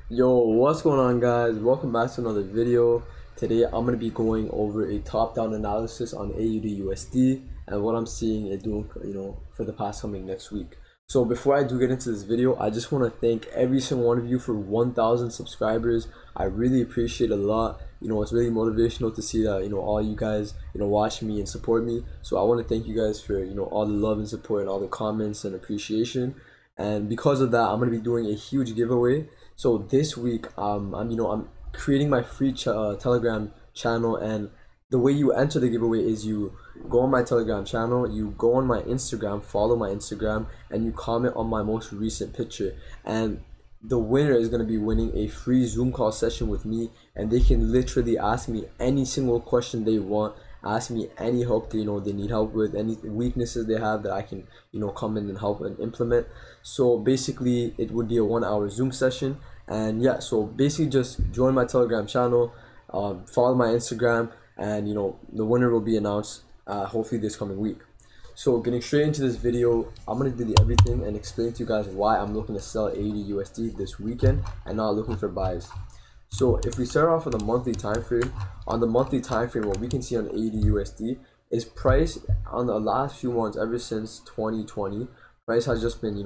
Yo, what's going on, guys? Welcome back to another video. Today I'm going to be going over a top-down analysis on AUD USD and what I'm seeing it doing, for the past coming next week. So before I do get into this video, I just want to thank every single one of you for 1,000 subscribers. I really appreciate it a lot. It's really motivational to see that, all you guys, watch me and support me. So I want to thank you guys for, all the love and support and all the comments and appreciation. And because of that, I'm going to be doing a huge giveaway. So this week, I'm creating my free Telegram channel, and the way you enter the giveaway is you go on my Telegram channel, you go on my Instagram, follow my Instagram, and you comment on my most recent picture. And the winner is going to be winning a free Zoom call session with me, and they can literally ask me any single question they want, ask me any help they need help with, any weaknesses they have that I can come in and help and implement. So basically it would be a 1 hour Zoom session. And yeah, so basically just join my Telegram channel, follow my Instagram, and the winner will be announced hopefully this coming week. So getting straight into this video, I'm going to do everything and explain to you guys why I'm looking to sell AUD USD this weekend and not looking for buys. So if we start off with a monthly time frame, on the monthly time frame, what we can see on AUD USD is price on the last few months ever since 2020. Price has just been,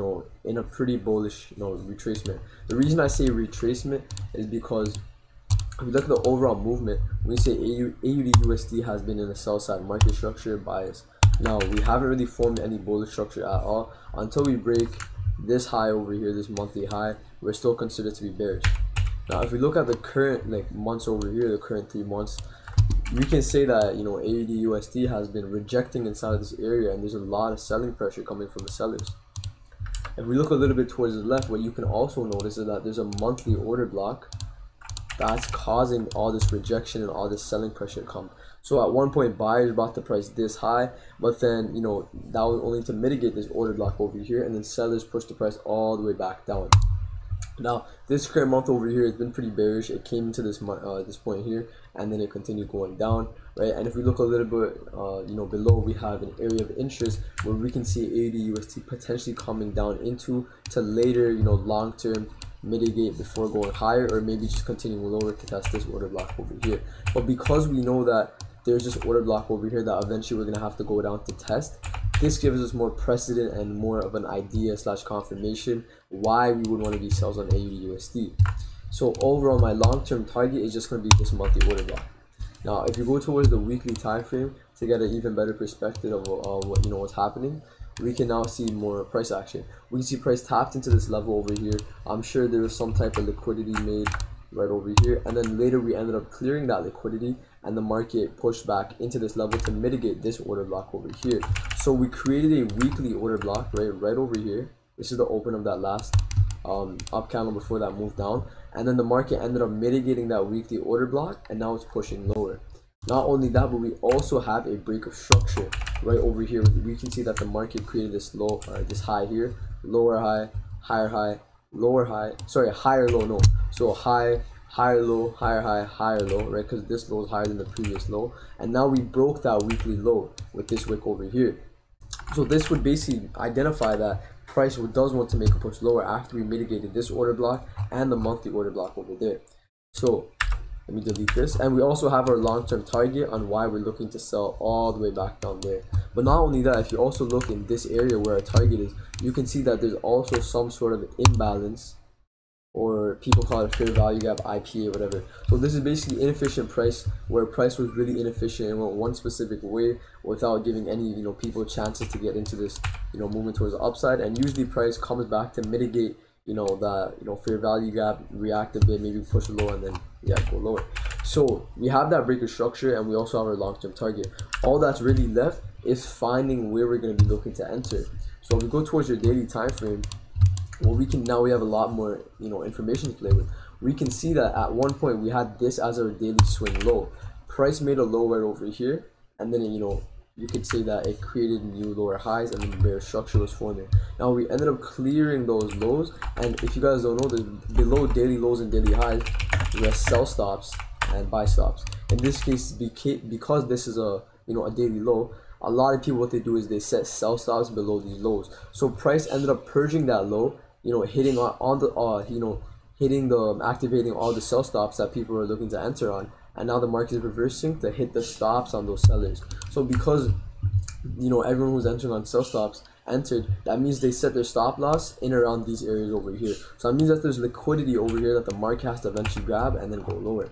in a pretty bullish, retracement. The reason I say retracement is because if you look at the overall movement, we say AUD USD has been in a sell side market structure bias. Now we haven't really formed any bullish structure at all until we break this high over here, this monthly high. We're still considered to be bearish. Now if we look at the current months over here, the current 3 months, we can say that AUD USD has been rejecting inside of this area, and there's a lot of selling pressure coming from the sellers. If we look a little bit towards the left, what you can also notice is that there's a monthly order block that's causing all this rejection and all this selling pressure to come. So at one point buyers bought the price this high, but then that was only to mitigate this order block over here, and then sellers pushed the price all the way back down. Now this current month over here has been pretty bearish. It came into this point here, and then it continued going down, right? And if we look a little bit below, we have an area of interest where we can see AUD USD potentially coming down into to later long term mitigate before going higher, or maybe just continuing lower to test this order block over here. But because we know that there's this order block over here that eventually we're gonna have to go down to test, this gives us more precedent and more of an idea / confirmation why we would want to be sells on AUD USD. So overall, my long-term target is just going to be this monthly order block. Now if you go towards the weekly time frame to get an even better perspective of what's happening, we can now see more price action. We see price tapped into this level over here. I'm sure there was some type of liquidity made right over here, and then later we ended up clearing that liquidity, and the market pushed back into this level to mitigate this order block over here. So we created a weekly order block right over here. This is the open of that last up candle before that moved down, and then the market ended up mitigating that weekly order block, and now it's pushing lower. Not only that, but we also have a break of structure right over here. We can see that the market created this low, this high here, lower high, higher high, lower high, sorry, higher low, no. So high, higher low, higher high, higher low, right? Because this low is higher than the previous low, and now we broke that weekly low with this wick over here. So this would basically identify that price does want to make a push lower after we mitigated this order block and the monthly order block over there. So let me delete this, and we also have our long-term target on why we're looking to sell all the way back down there. But not only that, if you also look in this area where our target is, you can see that there's also some sort of imbalance, or people call it fair value gap, IPA, whatever. So this is basically inefficient price, where price was really inefficient and went one specific way without giving any people chances to get into this movement towards the upside. And usually price comes back to mitigate that fair value gap, react a bit, maybe push low, and then go lower. So we have that breaker structure, and we also have our long-term target. All that's really left is finding where we're going to be looking to enter. So if we go towards your daily time frame, well, we have a lot more information to play with. We can see that at one point we had this as our daily swing low. Price made a low right over here, and then you could say that it created new lower highs, and then the bear structure was forming. Now we ended up clearing those lows, and if you guys don't know, below daily lows and daily highs, we have sell stops and buy stops. In this case, because this is a daily low, a lot of people, what they do is they set sell stops below these lows. So price ended up purging that low, hitting on the hitting the activating all the sell stops that people are looking to enter on, and now the market is reversing to hit the stops on those sellers. So because everyone who's entering on sell stops entered, that means they set their stop loss in around these areas over here. So that means that there's liquidity over here that the market has to eventually grab and then go lower.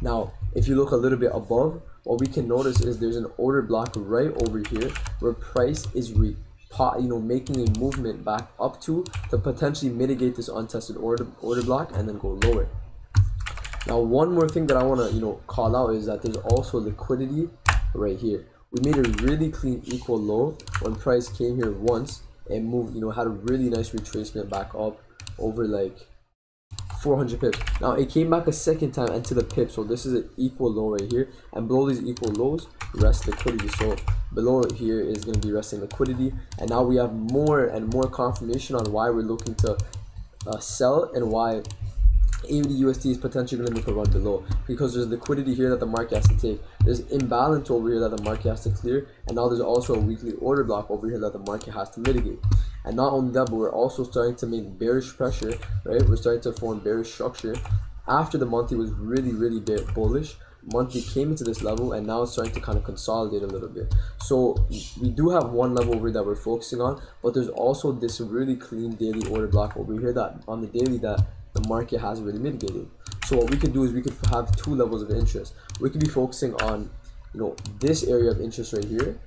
Now if you look a little bit above, what we can notice is there's an order block right over here where price is making a movement back up to potentially mitigate this untested order block and then go lower. Now one more thing that I want to call out is that there's also liquidity right here. We made a really clean equal low when price came here once and moved, had a really nice retracement back up over like 400 pips. Now it came back a second time into the pip, so this is an equal low right here, and below these equal lows rest liquidity. So below here is going to be resting liquidity, and now we have more and more confirmation on why we're looking to sell and why AUD/USD is potentially going to make a run below, because there's liquidity here that the market has to take, there's imbalance over here that the market has to clear, and now there's also a weekly order block over here that the market has to mitigate. And not only that, but we're also starting to make bearish pressure, right? We're starting to form bearish structure after the monthly was really bullish. Monthly came into this level and now it's starting to kind of consolidate a little bit. So we do have one level over here that we're focusing on, but there's also this really clean daily order block over here that on the daily that the market has really mitigated. So what we could do is we could have two levels of interest. We could be focusing on this area of interest right here,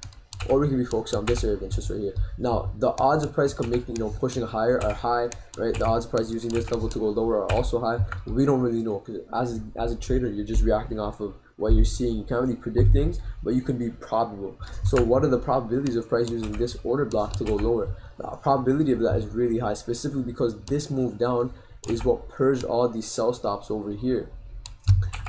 or we could be focusing on this area of interest right here. Now the odds of price pushing higher are high, right? The odds of price using this level to go lower are also high. We don't really know, because as a trader you're just reacting off of what you're seeing. You can't really predict things, but you can be probable. So what are the probabilities of price using this order block to go lower? The probability of that is really high, specifically because this move down is what purged all these sell stops over here.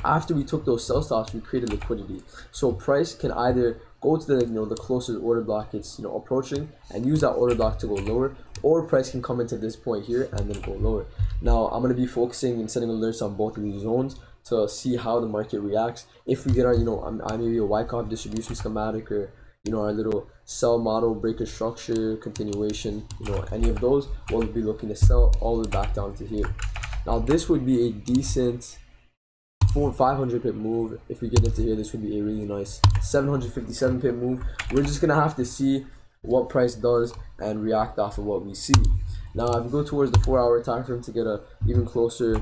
After we took those sell stops, we created liquidity. So price can either go to the closest order block it's approaching and use that order block to go lower, or price can come into this point here and then go lower. Now I'm going to be focusing and setting alerts on both of these zones to see how the market reacts. If we get our maybe a Wyckoff distribution schematic, or our little sell model, breaker structure, continuation, any of those, we'll be looking to sell all the way back down to here. Now this would be a decent 500 pip move. If we get into here, this would be a really nice 757 pip move. We're just gonna have to see what price does and react off of what we see. Now if we go towards the 4-hour time frame to get a even closer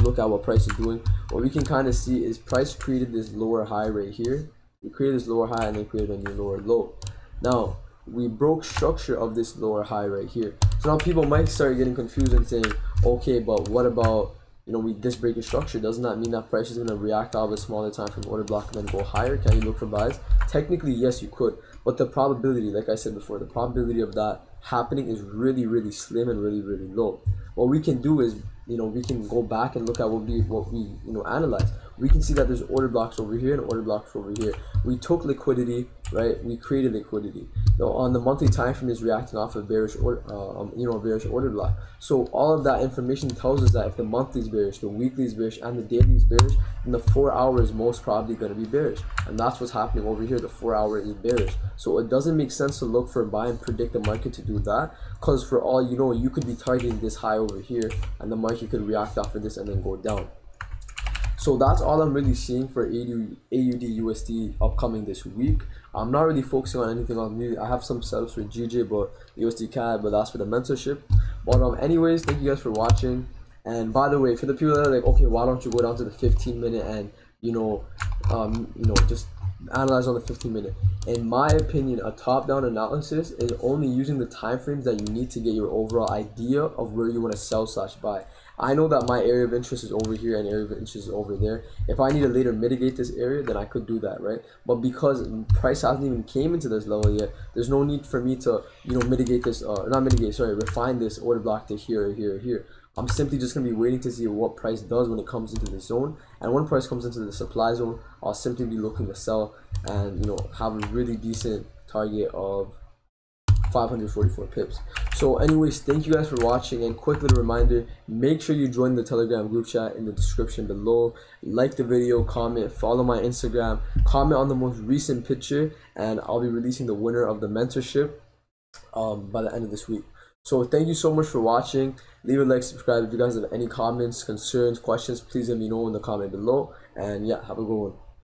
look at what price is doing, what we can kind of see is price created this lower high right here. We created this lower high and then created a new lower low. Now we broke structure of this lower high right here. So now people might start getting confused and saying, okay, but what about this break of structure? Doesn't that mean that price is going to react out of a smaller time from order block and then go higher? Can you look for buys? Technically yes, you could, but the probability, like I said before, the probability of that happening is really slim and really low. What we can do is we can go back and look at what we analyze. We can see that there's order blocks over here and order blocks over here. We took liquidity, right? We created liquidity. Now on the monthly time frame is reacting off of bearish order, bearish order block. So all of that information tells us that if the monthly is bearish, the weekly is bearish, and the daily is bearish, then the 4-hour is most probably going to be bearish. And that's what's happening over here. The 4-hour is bearish. So it doesn't make sense to look for a buy and predict the market to do that, because for all you know, you could be targeting this high over here and the market could react off of this and then go down. So that's all I'm really seeing for AUD/USD upcoming this week. I'm not really focusing on anything on me. I have some setups for GJ, but USD CAD, but that's for the mentorship. But anyways, thank you guys for watching. And by the way, for the people that are like, okay, why don't you go down to the 15-minute and just analyze on the 15-minute? In my opinion, a top-down analysis is only using the time frames that you need to get your overall idea of where you want to sell/buy. I know that my area of interest is over here and area of interest is over there. If I need to later mitigate this area, then I could do that, right? But because price hasn't even came into this level yet, there's no need for me to mitigate this, refine this order block to here or here or here. I'm simply just going to be waiting to see what price does when it comes into the zone. And when price comes into the supply zone, I'll simply be looking to sell and have a really decent target of 544 pips. So anyways, thank you guys for watching, and quick little reminder, make sure you join the Telegram group chat in the description below. Like the video, comment, follow my Instagram, comment on the most recent picture, and I'll be releasing the winner of the mentorship by the end of this week. So thank you so much for watching. Leave a like, subscribe. If you guys have any comments, concerns, questions, please let me know in the comment below. And yeah, have a good one.